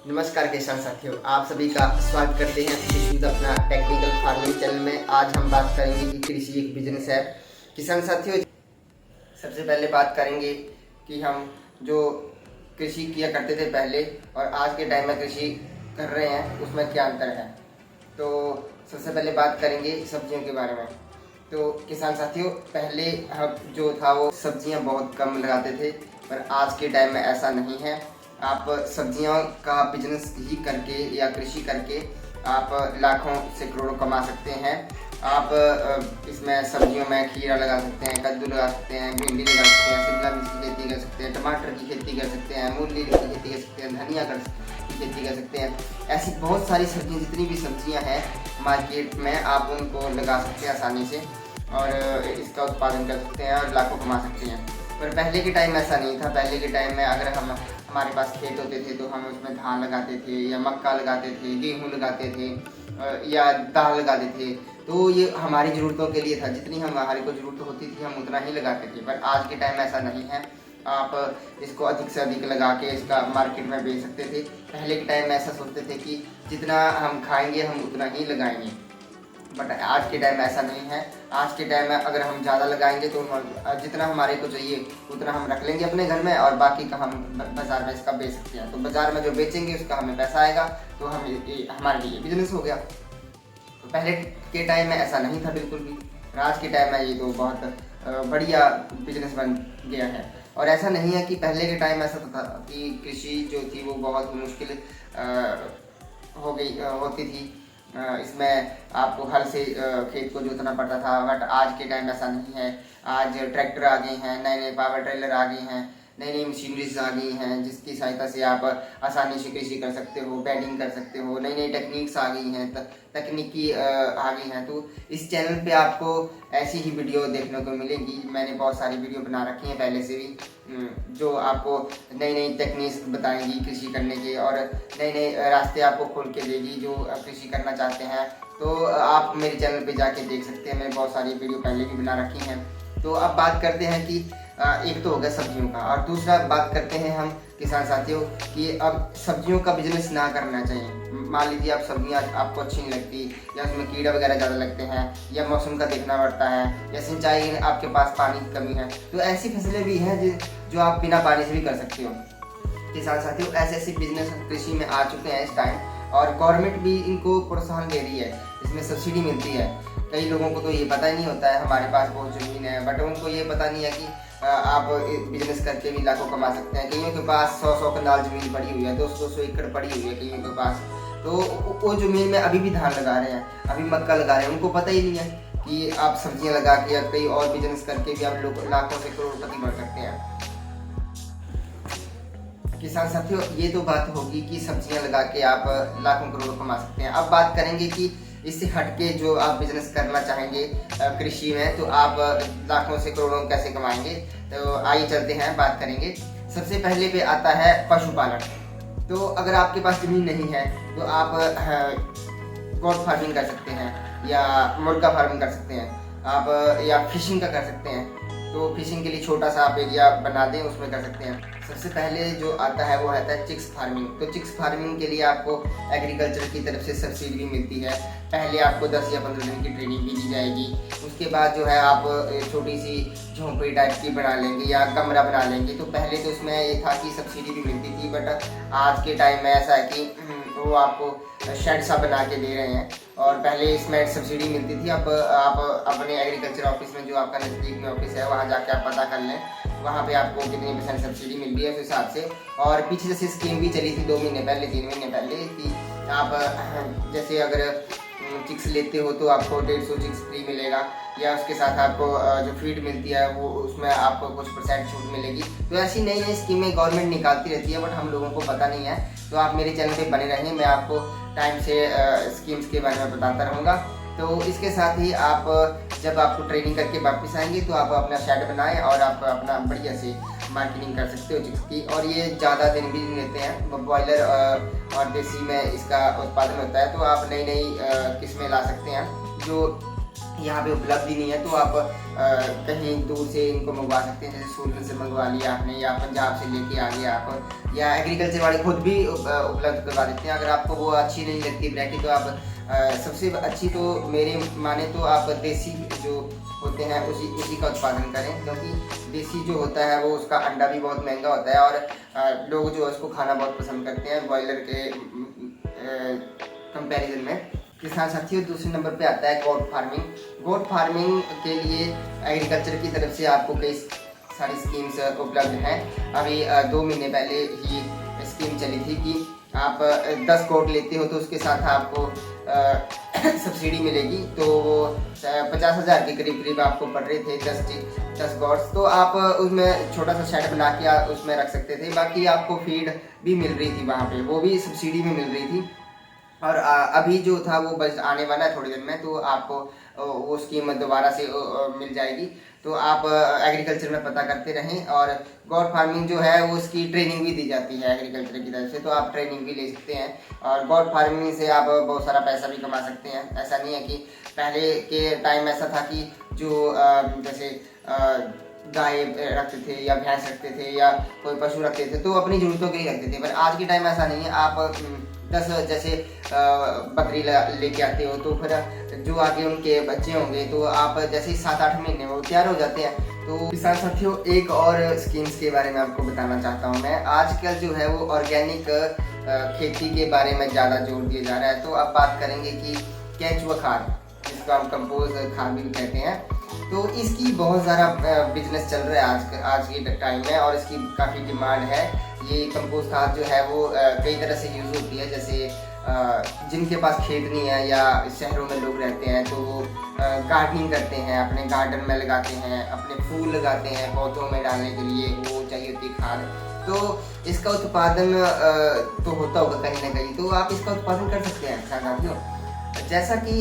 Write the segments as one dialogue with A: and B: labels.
A: नमस्कार किसान साथियों, आप सभी का स्वागत करते हैं शुद्ध अपना टेक्निकल फार्मिंग चैनल में। आज हम बात करेंगे कि कृषि एक बिजनेस है। किसान साथियों, सबसे पहले बात करेंगे कि हम जो कृषि किया करते थे पहले और आज के टाइम में कृषि कर रहे हैं उसमें क्या अंतर है। तो सबसे पहले बात करेंगे सब्जियों के बारे में। तो किसान साथियों, पहले हम जो था वो सब्जियां बहुत कम लगाते थे, पर आज के टाइम में ऐसा नहीं है। आप सब्जियों का बिजनेस ही करके या कृषि करके आप लाखों से करोड़ों कमा सकते हैं। आप इसमें सब्जियों में खीरा लगा सकते हैं, कद्दू लगा सकते हैं, भिंडी लगा सकते हैं, शिमला मिर्च की खेती कर सकते हैं, टमाटर की खेती कर सकते हैं, मूली की खेती कर सकते हैं, धनिया की खेती कर सकते हैं। ऐसी बहुत सारी सब्जियाँ, जितनी भी सब्जियाँ हैं मार्केट में, आप उनको लगा सकते हैं आसानी से और इसका उत्पादन कर सकते हैं और लाखों कमा सकते हैं। पर पहले के टाइम ऐसा नहीं था। पहले के टाइम में अगर हमारे पास खेत होते थे तो हम उसमें धान लगाते थे या मक्का लगाते थे, गेहूँ लगाते थे या दाल लगाते थे। तो ये हमारी ज़रूरतों के लिए था, जितनी हमारे को ज़रूरत होती थी हम उतना ही लगाते थे। पर आज के टाइम ऐसा नहीं है। आप इसको अधिक से अधिक लगा के इसका मार्केट में बेच सकते थे। पहले के टाइम में ऐसा सोचते थे कि जितना हम खाएंगे हम उतना ही लगाएंगे, बट आज के टाइम में ऐसा नहीं है। आज के टाइम में अगर हम ज़्यादा लगाएंगे तो जितना हमारे को चाहिए उतना हम रख लेंगे अपने घर में और बाकी का हम बाज़ार में इसका बेच सकते हैं। तो बाज़ार में जो बेचेंगे उसका हमें पैसा आएगा, तो हम हमारे लिए बिजनेस हो गया। तो पहले के टाइम में ऐसा नहीं था बिल्कुल भी, और आज के टाइम में ये तो बहुत बढ़िया बिजनेस बन गया है। और ऐसा नहीं है कि पहले के टाइम ऐसा था कि कृषि जो थी वो बहुत मुश्किल हो गई होती थी। इसमें आपको हल से खेत को जोतना पड़ता था, बट आज के टाइम ऐसा नहीं है। आज ट्रैक्टर आ गए हैं, नए नए पावर ट्रेलर आ गए हैं, नई नई मशीनरीज आ गई हैं जिसकी सहायता से आप आसानी से कृषि कर सकते हो, बैटिंग कर सकते हो। नई नई टेक्निक्स आ गई हैं, तकनीकी आ गई हैं। तो इस चैनल पे आपको ऐसी ही वीडियो देखने को मिलेगी। मैंने बहुत सारी वीडियो बना रखी हैं पहले से भी, जो आपको नई नई टेक्निक्स बताएंगी कृषि करने के और नए नए रास्ते आपको खोल के देगी। जो कृषि करना चाहते हैं तो आप मेरे चैनल पे जाके देख सकते हैं। मैंने बहुत सारी वीडियो पहले भी बना रखी हैं। तो अब बात करते हैं कि एक तो हो गया सब्जियों का, और दूसरा बात करते हैं हम किसान साथियों कि अब सब्जियों का बिजनेस ना करना चाहिए। मान लीजिए आप सब्जियां आपको अच्छी नहीं लगती, या उसमें कीड़ा वगैरह ज़्यादा लगते हैं, या मौसम का देखना पड़ता है, या सिंचाई आपके पास पानी की कमी है, तो ऐसी फसलें भी हैं जो आप बिना पानी से भी कर सकते हो। किसान साथियों, ऐसे ऐसे बिजनेस कृषि में आ चुके हैं इस टाइम, और गवर्नमेंट भी इनको प्रोत्साहन दे रही है, इसमें सब्सिडी मिलती है। कई लोगों को तो ये पता ही नहीं होता है, हमारे पास बहुत ज़मीन है, बट उनको ये पता नहीं है कि आप बिजनेस करके भी लाखों कमा सकते हैं। कईयों के पास 100-100 कनाल जमीन पड़ी हुई है, 200-200 एकड़ पड़ी हुई है कईयों के पास। तो वो ज़मीन में अभी भी धान लगा रहे हैं, अभी मक्का लगा रहे हैं। उनको पता ही नहीं है कि आप सब्जियां लगा के या कई और बिजनेस करके भी आप लोग लाखों से करोड़पति बन सकते हैं। किसान साथियों, ये तो बात होगी कि सब्जियां लगा के आप लाखों करोड़ों कमा सकते हैं। अब बात करेंगे कि इससे हटके जो आप बिजनेस करना चाहेंगे कृषि में, तो आप लाखों से करोड़ों कैसे कमाएंगे। तो आइए चलते हैं, बात करेंगे। सबसे पहले पे आता है पशुपालन। तो अगर आपके पास जमीन नहीं है तो आप गॉड फार्मिंग कर सकते हैं, या मुर्गा फार्मिंग कर सकते हैं आप, या फिशिंग का कर सकते हैं। तो फिशिंग के लिए छोटा सा आप एरिया बना दें, उसमें कर सकते हैं। सबसे पहले जो आता है वो आता है चिक्स फार्मिंग। तो चिक्स फार्मिंग के लिए आपको एग्रीकल्चर की तरफ से सब्सिडी भी मिलती है। पहले आपको 10 या 15 दिन की ट्रेनिंग भी दी जाएगी। उसके बाद जो है आप छोटी सी झोंपड़ी टाइप की बना लेंगे या कमरा बना लेंगे। तो पहले तो उसमें ये था कि सब्सिडी भी मिलती थी, बट आज के टाइम में ऐसा है कि वो आपको शेड सा बना के दे रहे हैं, और पहले इसमें सब्सिडी मिलती थी। अब आप अपने एग्रीकल्चर ऑफिस में, जो आपका नज़दीक में ऑफिस है, वहाँ जाके आप पता कर लें, वहाँ पे आपको कितनी % सब्सिडी मिल रही है उस हिसाब से। और पीछे जैसे स्कीम भी चली थी 2 महीने पहले, 3 महीने पहले, कि आप जैसे अगर चिक्स लेते हो तो आपको 150 चिक्स फ्री मिलेगा, या उसके साथ आपको जो फीड मिलती है वो उसमें आपको कुछ % छूट मिलेगी। तो ऐसी नई नई स्कीमें गवर्नमेंट निकालती रहती है, बट हम लोगों को पता नहीं है। तो आप मेरे चैनल पे बने रहें, मैं आपको टाइम से स्कीम्स के बारे में बताता रहूँगा। तो इसके साथ ही आप जब आपको ट्रेनिंग करके वापस आएंगे तो आप अपना शेड बनाएं और आप अपना बढ़िया से मार्केटिंग कर सकते हो चिक्स की। और ये ज़्यादा दिन भी नहीं लेते हैं, बॉयलर और देसी में इसका उत्पादन होता है। तो आप नई नई किस्में ला सकते हैं जो यहाँ पे उपलब्ध ही नहीं है, तो आप कहीं दूर से इनको मंगवा सकते हैं, जैसे सूरत से मंगवा लिया आपने, या पंजाब से लेके आ गए आप, या एग्रीकल्चर वाले खुद भी उपलब्ध करवा देते हैं। अगर आपको वो अच्छी नहीं लगती वैरायटी, तो आप सबसे अच्छी तो मेरे माने तो आप देसी जो होते हैं उसी का उत्पादन करें, क्योंकि देसी जो होता है वो उसका अंडा भी बहुत महंगा होता है, और लोग जो उसको खाना बहुत पसंद करते हैं ब्रॉयलर के कंपैरिजन में। किसान साथियों, दूसरे नंबर पे आता है गोट फार्मिंग। गोट फार्मिंग के लिए एग्रीकल्चर की तरफ से आपको कई सारी स्कीम्स उपलब्ध हैं। अभी 2 महीने पहले ही स्कीम चली थी कि आप 10 गोट लेते हो तो उसके साथ आपको सब्सिडी मिलेगी, तो वो 50,000 के करीब आपको पड़ रहे थे 10 गोट्स। तो आप उसमें छोटा सा शेड बना के उसमें रख सकते थे, बाकी आपको फीड भी मिल रही थी वहाँ पे, वो भी सब्सिडी में मिल रही थी। और अभी जो था वो बस आने वाला है थोड़ी दिन में, तो आपको वो स्कीम दोबारा से मिल जाएगी। तो आप एग्रीकल्चर में पता करते रहें, और गोट फार्मिंग जो है वो उसकी ट्रेनिंग भी दी जाती है एग्रीकल्चर की तरफ से, तो आप ट्रेनिंग भी ले सकते हैं, और गोट फार्मिंग से आप बहुत सारा पैसा भी कमा सकते हैं। ऐसा नहीं है कि पहले के टाइम ऐसा था कि जो जैसे गाय रखते थे या भैंस रखते थे या कोई पशु रखते थे तो अपनी जरूरतों के लिए रखते थे, पर आज के टाइम ऐसा नहीं है। आप 10 जैसे बकरी लेके आते हो, तो फिर जो आगे उनके बच्चे होंगे तो आप जैसे ही 7-8 महीने में वो तैयार हो जाते हैं। तो किसान साथियों, एक और स्कीम्स के बारे में आपको बताना चाहता हूँ मैं। आजकल जो है वो ऑर्गेनिक खेती के बारे में ज़्यादा जोर दिया जा रहा है। तो अब बात करेंगे कि केंचुआ खाद, जिसको हम कंपोज खाद भी कहते हैं, तो इसकी बहुत ज़्यादा बिजनेस चल रहा है आज के टाइम में, और इसकी काफ़ी डिमांड है। ये कंपोस्ट खाद जो है वो कई तरह से यूज़ होती है, जैसे जिनके पास खेत नहीं है या शहरों में लोग रहते हैं तो वो गार्डनिंग करते हैं, अपने गार्डन में लगाते हैं, अपने फूल लगाते हैं पौधों में डालने के लिए, वो चाहिए होती है खाद। तो इसका उत्पादन तो होता होगा कहीं ना कहीं, तो आप इसका उत्पादन कर सकते हैं साथियों। जैसा कि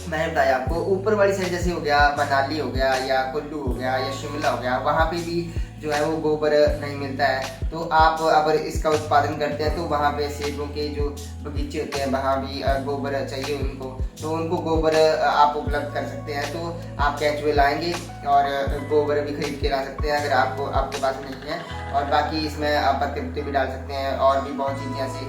A: मैंने बताया आपको, ऊपर वाली साइड जैसे हो गया मनाली हो गया या कुल्लू हो गया या शिमला हो गया, वहाँ पे भी जो है वो गोबर नहीं मिलता है। तो आप अगर इसका उत्पादन करते हैं तो वहाँ पे सेबों के जो बगीचे होते हैं वहाँ भी गोबर चाहिए उनको, तो उनको गोबर आप उपलब्ध कर सकते हैं। तो आप केंचुए लाएंगे और गोबर भी खरीद के ला सकते हैं अगर आपके पास नहीं है, और बाकी इसमें आप पत्ते पुत्ते भी डाल सकते हैं, और भी बहुत चीज़ें ऐसी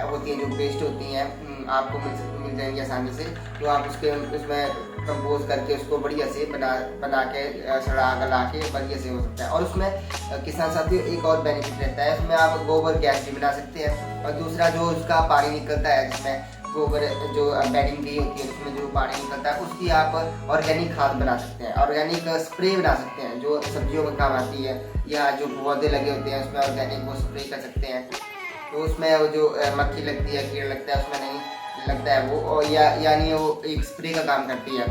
A: होती हैं जो वेस्ट होती हैं आपको मिल जाएंगी आसानी से। तो आप उसमें कंपोज करके उसको बढ़िया से बना के सड़ा गला के बढ़िया से हो सकता है। और उसमें किसान साथियों एक और बेनिफिट रहता है, उसमें आप गोबर गैस भी बना सकते हैं, और दूसरा जो उसका पानी निकलता है जिसमें गोबर जो बेडिंग दी होती है उसमें जो पानी निकलता है उसकी आप ऑर्गेनिक खाद बना सकते हैं, ऑर्गेनिक स्प्रे बना सकते हैं जो सब्जियों में काम आती है, या जो पौधे लगे होते हैं उसमें ऑर्गेनिक वो स्प्रे कर सकते हैं। तो उसमें वो जो मक्खी लगती है, कीड़ा लगता है, उसमें नहीं लगता है वो, यानी वो एक स्प्रे का काम करती है।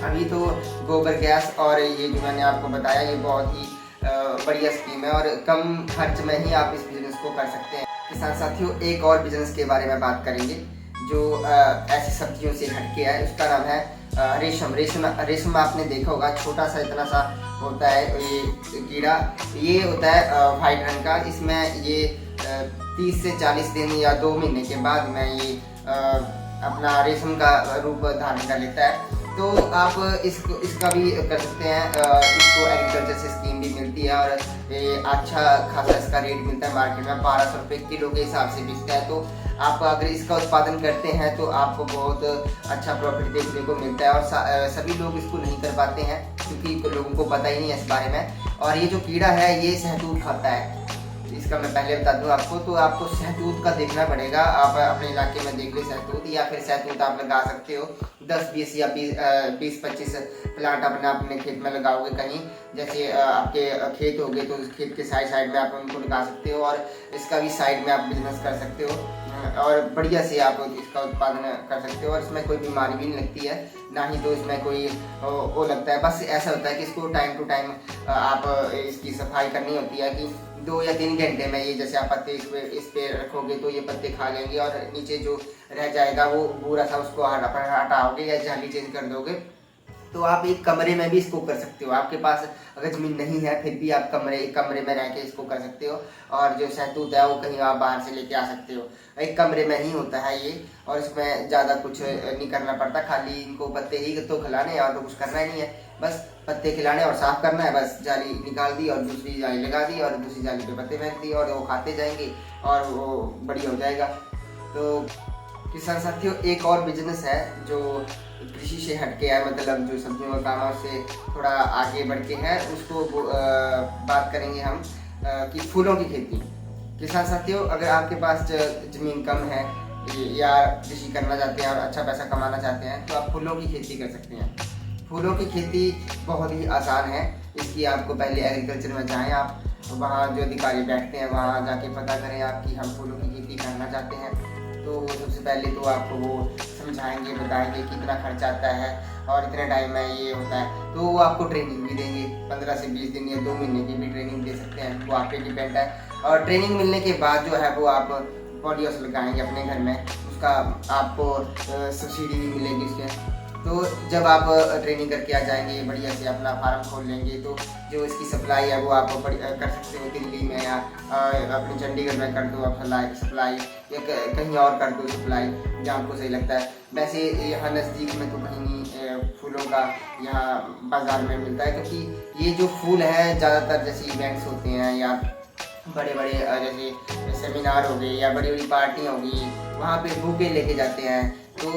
A: अभी तो गोबर गैस और ये जो मैंने आपको बताया ये बहुत ही बढ़िया स्कीम है, और कम खर्च में ही आप इस बिजनेस को कर सकते हैं। किसान साथियों, एक और बिजनेस के बारे में बात करेंगे जो ऐसी सब्जियों से हटके है, उसका नाम है रेशम आपने देखा होगा, छोटा सा इतना सा होता है ये कीड़ा, ये होता है वाइट रंग का। इसमें ये 30 से 40 दिन या 2 महीने के बाद में ये अपना रेशम का रूप धारण कर लेता है। तो आप इसका भी कर सकते हैं, इसको एग्रीकल्चर से स्कीम भी मिलती है, और ये अच्छा खासा इसका रेट मिलता है मार्केट में, 1200 रुपये किलो के हिसाब से बिकता है। तो आप अगर इसका उत्पादन करते हैं तो आपको बहुत अच्छा प्रॉफिट देखने को मिलता है, और सभी लोग इसको नहीं कर पाते हैं क्योंकि लोगों को पता ही नहीं है इस बारे में। और ये जो कीड़ा है ये शहतूत खाता है, इसका मैं पहले बता दूं आपको। तो आपको शहतूत का देखना पड़ेगा, आप अपने इलाके में देख ले शहतूत, या फिर शहतूत आप लगा सकते हो 10-20 या 20-25 प्लांट अपने खेत में लगाओगे कहीं, जैसे आपके खेत हो गए तो उस खेत के साइड में आप उनको लगा सकते हो, और इसका भी साइड में आप बिजनेस कर सकते हो, और बढ़िया से आप इसका उत्पादन कर सकते हो। और इसमें कोई बीमारी भी नहीं लगती है, ना ही तो इसमें कोई वो लगता है। बस ऐसा होता है कि इसको टाइम टू टाइम आप इसकी सफाई करनी होती है कि 2 या 3 घंटे में ये जैसे आप पत्ते इस पे रखोगे तो ये पत्ते खा लेंगे, और नीचे जो रह जाएगा वो पूरा सा उसको हटाओगे या जाली चेंज कर दोगे। तो आप एक कमरे में भी इसको कर सकते हो। आपके पास अगर ज़मीन नहीं है फिर भी आप एक कमरे में रह के इसको कर सकते हो। और जो शहतूत है वो कहीं आप बाहर से लेके आ सकते हो। एक कमरे में ही होता है ये, और इसमें ज़्यादा कुछ नहीं करना पड़ता, खाली इनको पत्ते ही तो खिलाने और तो कुछ करना ही नहीं है। बस पत्ते खिलाने और साफ़ करना है। बस जाली निकाल दी और दूसरी जाली लगा दी और दूसरी जाली पे पत्ते फेंक दिए और वो खाते जाएंगे और वो बढ़िया हो जाएगा। तो किसान साथियों, एक और बिजनेस है जो कृषि से हटके है, मतलब जो सब्जियों का काम है उससे थोड़ा आगे बढ़ के है, उसको बात करेंगे हम कि फूलों की खेती। किसान साथियों, अगर आपके पास ज़मीन कम है या कृषि करना चाहते हैं और अच्छा पैसा कमाना चाहते हैं तो आप फूलों की खेती कर सकते हैं। फूलों की खेती बहुत ही आसान है। इसकी आपको पहले एग्रीकल्चर में जाएं, आप वहाँ जो अधिकारी बैठते हैं वहाँ जाके पता करें आप कि हम फूलों की खेती करना चाहते हैं। तो सबसे पहले तो आपको वो समझाएंगे, बताएंगे कितना खर्च आता है और इतने टाइम में ये होता है। तो वो आपको ट्रेनिंग भी देंगे, 15 से 20 दिन या 2 महीने की भी ट्रेनिंग दे सकते हैं, वो आप पे डिपेंड है। और ट्रेनिंग मिलने के बाद जो है वो आप पॉलीहाउस लगाएंगे अपने घर में, उसका आपको सब्सिडी भी मिलेगी उसके। तो जब आप ट्रेनिंग करके आ जाएंगे, बढ़िया से अपना फार्म खोल लेंगे, तो जो इसकी सप्लाई है वो आप कर सकते हो दिल्ली में या अपने चंडीगढ़ में कर दो आप सप्लाई या कहीं और कर दो सप्लाई जहाँ आपको सही लगता है। वैसे यहाँ नज़दीक में तो कहीं नहीं फूलों का यहाँ बाज़ार में मिलता है, क्योंकि ये जो फूल है ज़्यादातर जैसे इवेंट्स होते हैं या बड़े बड़े जैसे सेमिनार हो गए या बड़ी बड़ी पार्टियाँ होगी, वहाँ पे बुके लेके जाते हैं। तो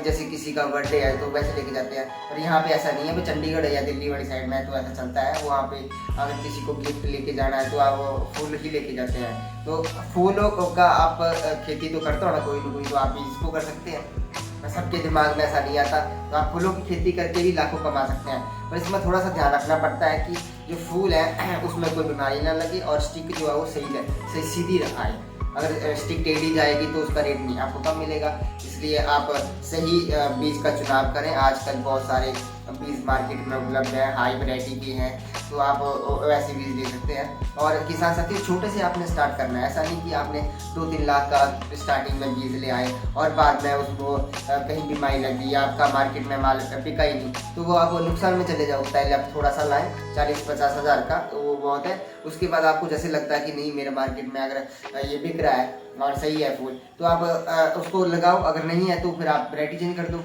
A: जैसे किसी का बर्थडे है तो वैसे लेके जाते हैं। और यहाँ पे ऐसा नहीं है, भाई चंडीगढ़ या दिल्ली वाली साइड में तो ऐसा चलता है। वहाँ पे अगर किसी को गिफ्ट लेके जाना है तो आप फूल ही लेके जाते हैं। तो फूलों का आप खेती तो करते हो ना कोई ना कोई, तो आप इसको कर सकते हैं। सबके दिमाग में ऐसा नहीं आता, तो आप फूलों की खेती करके भी लाखों कमा सकते हैं। पर इसमें थोड़ा सा ध्यान रखना पड़ता है कि जो फूल है उसमें कोई बीमारी ना लगे और स्टिक जो है वो सही सीधी रखाए। अगर स्टिक टेढ़ी जाएगी तो उसका रेट नहीं आपको कम मिलेगा। इसलिए आप सही बीज का चुनाव करें। आजकल बहुत सारे बीज मार्केट में उपलब्ध है, हाई वैरायटी की हैं, तो आप वैसे बीज ले सकते हैं। और किसान साथियों, छोटे से आपने स्टार्ट करना है। ऐसा नहीं कि आपने 2-3 लाख का स्टार्टिंग में बीज ले आए और बाद में उसको कहीं बीमारी लगी या आपका मार्केट में माल बिका ही नहीं, तो वो आप नुकसान में चले जाओ। पहले आप थोड़ा सा लाएँ, 40-50 हज़ार का, तो वो बहुत है। उसके बाद आपको जैसे लगता है कि नहीं मेरे मार्केट में अगर ये बिक रहा है और सही है फूल, तो आप उसको लगाओ। अगर नहीं है तो फिर आप वैरायटी चेंज कर दो,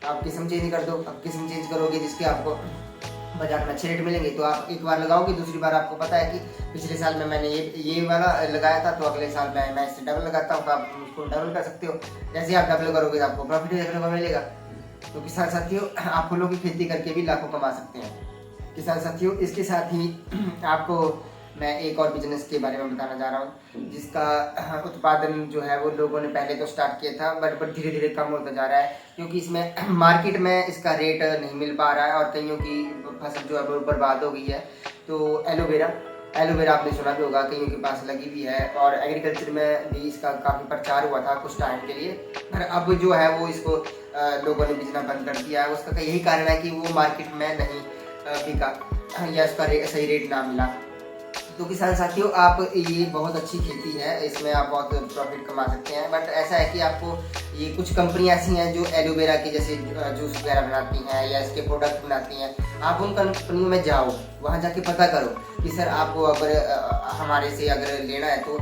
A: आप किस्म चेंज कर दो। अब किस्म चेंज करोगे जिसके आपको बाजार में अच्छे रेट मिलेंगे, तो आप एक बार लगाओगे, दूसरी बार आपको पता है कि पिछले साल में मैंने ये वाला लगाया था, तो अगले साल मैं इससे डबल लगाता हूँ, तो आप उसको डबल कर सकते हो। जैसे आप डबल करोगे तो आपको प्रॉफिट देखने को मिलेगा। तो किसान साथियों, आप फूलों की खेती करके भी लाखों कमा सकते हैं। किसान साथियों, इसके साथ ही आपको मैं एक और बिजनेस के बारे में बताना जा रहा हूँ, जिसका उत्पादन जो है वो लोगों ने पहले तो स्टार्ट किया था, बट धीरे धीरे कम होता जा रहा है, क्योंकि इसमें मार्केट में इसका रेट नहीं मिल पा रहा है और कईयों की फसल जो है वो बर्बाद हो गई है। तो एलोवेरा आपने सुना भी होगा, कईयों के पास लगी भी है और एग्रीकल्चर में भी इसका काफ़ी प्रचार हुआ था कुछ टाइम के लिए। पर अब जो है वो इसको लोगों ने बेचना बंद कर दिया है। उसका यही कारण है कि वो मार्केट में नहीं बिका या उसका सही रेट ना मिला। तो किसान साथियों, आप ये बहुत अच्छी खेती है, इसमें आप बहुत प्रॉफिट कमा सकते हैं। बट ऐसा है कि आपको ये कुछ कंपनियां ऐसी हैं जो एलोवेरा के जैसे जूस वगैरह बनाती हैं या इसके प्रोडक्ट बनाती हैं। आप उन कंपनियों में जाओ, वहाँ जाके पता करो कि सर आपको अगर हमारे से अगर लेना है तो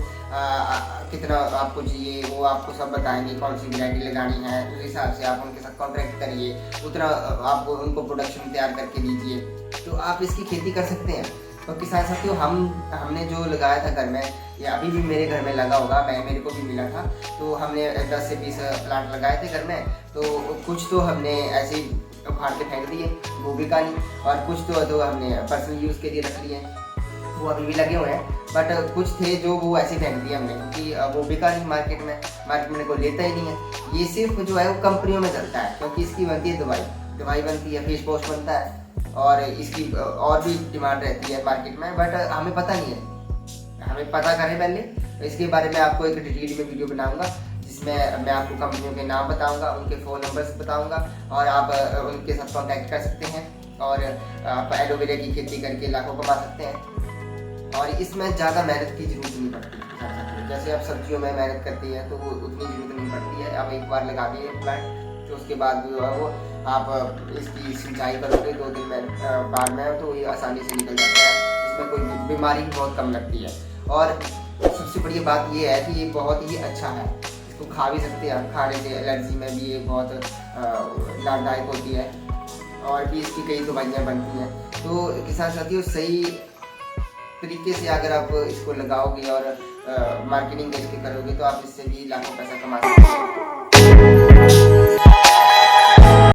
A: कितना आपको चाहिए, वो आपको सब बताएंगे कौन सी वैरायटी लगानी है। उस हिसाब से आप उनके साथ कॉन्ट्रैक्ट करिए, उतना आपको उनको प्रोडक्शन तैयार करके दीजिए, तो आप इसकी खेती कर सकते हैं। तो किसान साथियों, हमने जो लगाया था घर में, या अभी भी मेरे घर में लगा होगा, मेरे को भी मिला था, तो हमने 10 से 20 प्लांट लगाए थे घर में। तो कुछ तो हमने ऐसे ही उखाड़ के फेंक दिए, वो भी का नहीं, और कुछ तो हमने पर्सनल यूज़ के लिए रख लिए, वो अभी भी लगे हुए हैं। बट कुछ थे जो वो ऐसे फेंक दिए हमने, क्योंकि वो बिका नहीं मार्केट में कोई लेता ही नहीं है। ये सिर्फ जो है वो कंपनियों में चलता है, क्योंकि इसकी बनती है दवाई बनती है, फेस वॉश बनता है और इसकी और भी डिमांड रहती है मार्केट में। बट हमें पता नहीं है, हमें पता करें पहले। तो इसके बारे में आपको एक डिटेल में वीडियो बनाऊंगा, जिसमें मैं आपको कंपनियों के नाम बताऊंगा, उनके फ़ोन नंबर्स बताऊंगा, और आप उनके साथ कॉन्टैक्ट कर सकते हैं और आप एलोवेरा की खेती करके लाखों कमा सकते हैं। और इसमें ज़्यादा मेहनत की जरूरत नहीं पड़ती। जैसे आप सब्जियों में मेहनत करती हैं तो वो उतनी जरूरत नहीं पड़ती है। आप एक बार लगा दिए प्लांट, तो उसके बाद जो है वो आप इसकी सिंचाई करोगे 2 दिन में बाद में, तो ये आसानी से निकल जाता है। इसमें कोई बीमारी भी बहुत कम लगती है। और सबसे बड़ी बात ये है कि ये बहुत ही अच्छा है, इसको खा भी सकते हैं। खाने से एलर्जी में भी ये बहुत लाभदायक होती है और भी इसकी कई दवाइयाँ बनती हैं। तो किसान साथियों, सही तरीके से अगर आप इसको लगाओगे और मार्केटिंग इसकी करोगे तो आप इससे भी लाखों पैसा कमा सकते हो।